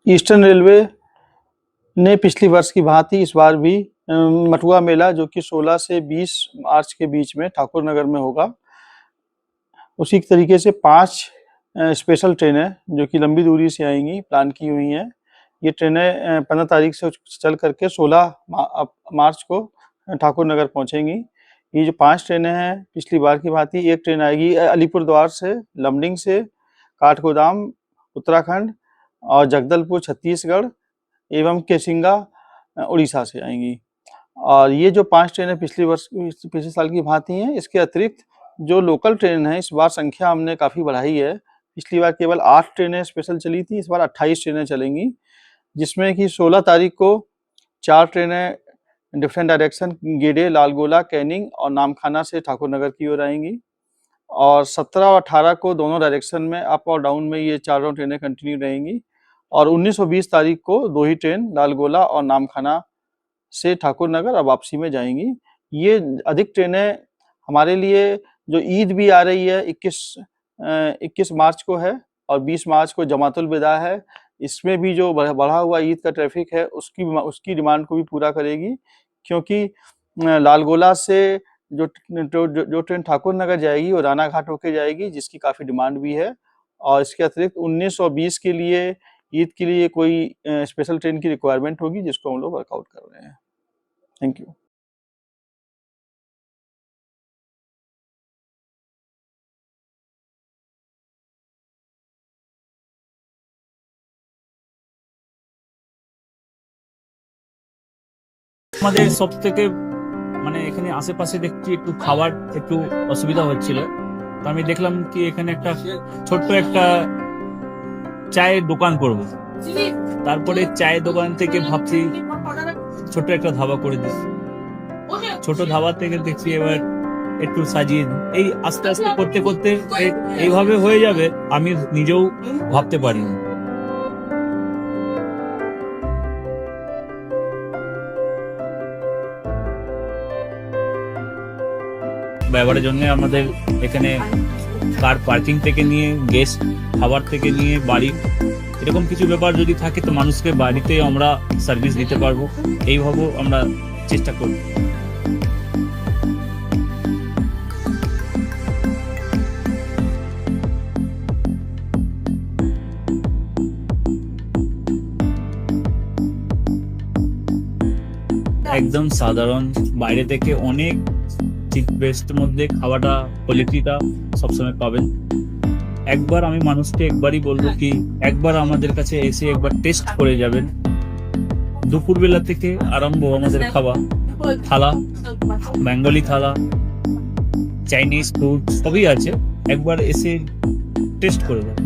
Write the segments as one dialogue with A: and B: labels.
A: Eastern railway ने पिछली वर्ष की भांति इस बार भी मटुआ मेला जो कि 16 से 20 मार्च के बीच में ठाकुर नगर में होगा, उसी तरीके से 5 स्पेशल ट्रेनें जो कि लंबी दूरी से आएंगी प्लान की हुई हैं। ये ट्रेनें 15 तारीख से चल करके 16 मार्च को ठाकुर नगर पहुंचेंगी। ये जो 5 ट्रेनें हैं पिछली बार की भांति, एक ट्रेन आएगी अलीपुरद्वार से, लमडिंग से, काठगोदाम उत्तराखंड और जगदलपुर छत्तीसगढ़ एवं केसिंगा उड़ीसा से आएंगी। और ये जो 5 ट्रेनें पिछले साल की भांति हैं, इसके अतिरिक्त जो लोकल ट्रेन है इस बार संख्या हमने काफ़ी बढ़ाई है। पिछली बार केवल 8 ट्रेनें स्पेशल चली थी, इस बार 28 ट्रेनें चलेंगी, जिसमें कि 16 तारीख को 4 ट्रेनें different direction Gede, Lalgola, Canning और नामखाना से ठाकुर नगर की ओर आएंगी। और 17 और 18 को दोनों डायरेक्शन में अप और डाउन में ये चारों ट्रेनें कंटिन्यू रहेंगी। और 19 और 20 तारीख को 2 ही ट्रेन लालगोला और नामखाना से ठाकुर नगर और वापसी में जाएंगी। ये अधिक ट्रेनें हमारे लिए, जो ईद भी आ रही है 21 मार्च को है और 20 मार्च को जमातुल विदा है, इसमें भी जो बढ़ा हुआ ईद का ट्रैफिक है उसकी डिमांड को भी पूरा करेगी। क्योंकि लालगोला से जो ट्रेन ठाकुर नगर जाएगी वो राना घाट होके जाएगी, जिसकी काफ़ी डिमांड भी है। और इसके अतिरिक्त 19 और 20 के लिए ईद के लिए कोई स्पेशल ट्रेन की रिक्वायरमेंट होगी, जिसको हम लोग वर्कआउट कर रहे हैं। Thank you.
B: আমাদের সবথেকে মানে এখানে আশেপাশে দেখছি একটু খাবার একটু অসুবিধা হচ্ছিল, তো আমি দেখলাম কি এখানে একটা ছোট্ট একটা চায়ের দোকান করব। তারপরে চায়ের দোকান থেকে ভাবছি ছোট্ট একটা ধাবা করে দিই। ছোট ধাবা থেকে দেখছি এবার একটু সাজিয়ে এই আস্তে আস্তে করতে করতে এইভাবে হয়ে যাবে, আমি নিজেও ভাবতে পারিনি। ব্যবহারের জন্য আমাদের এখানে কার পার্কিং থেকে নিয়ে গেস্ট খাবার থেকে নিয়ে বাড়ি, এরকম কিছু ব্যাপার যদি থাকে তো মানুষকে বাড়িতে আমরা সার্ভিস দিতে পারবো, এইভাবেও আমরা চেষ্টা করব। একদম সাধারণ, বাইরে থেকে অনেক চিপ বেস্টের মধ্যে খাওয়াটা কোয়ালিটিটা সবসময় পাবেন। একবার আমি মানুষকে একবারই বলবো কি একবার আমাদের কাছে এসে একবার টেস্ট করে যাবেন। দুপুরবেলা থেকে আরম্ভ আমাদের খাওয়া, থালা, বেঙ্গলি থালা, চাইনিজ ফুড সবই আছে, একবার এসে টেস্ট করে যাবেন।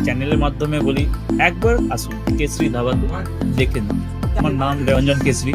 B: চ্যানেলের মাধ্যমে বলি একবার আসুন কেশরী ধাবা, দেখে নিন। আমার নাম Ranjan Keshari.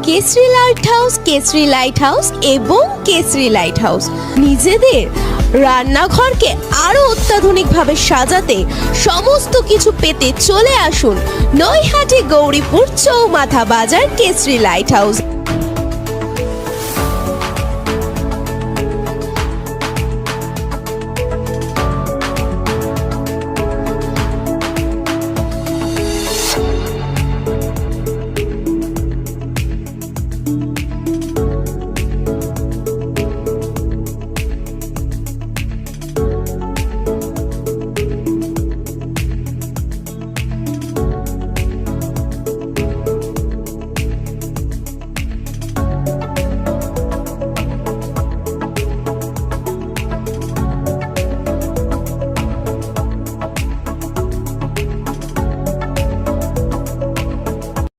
C: Keshari light house, Keshari light house এবং কেশরী লাইট হাউস নিজেদের রান্নাঘরকে আরো অত্যাধুনিকভাবে সাজাতে সমস্ত কিছু পেতে চলে আসুন নৈহাটি গৌরীপুর চৌমাথা বাজার কেশরী লাইট হাউস।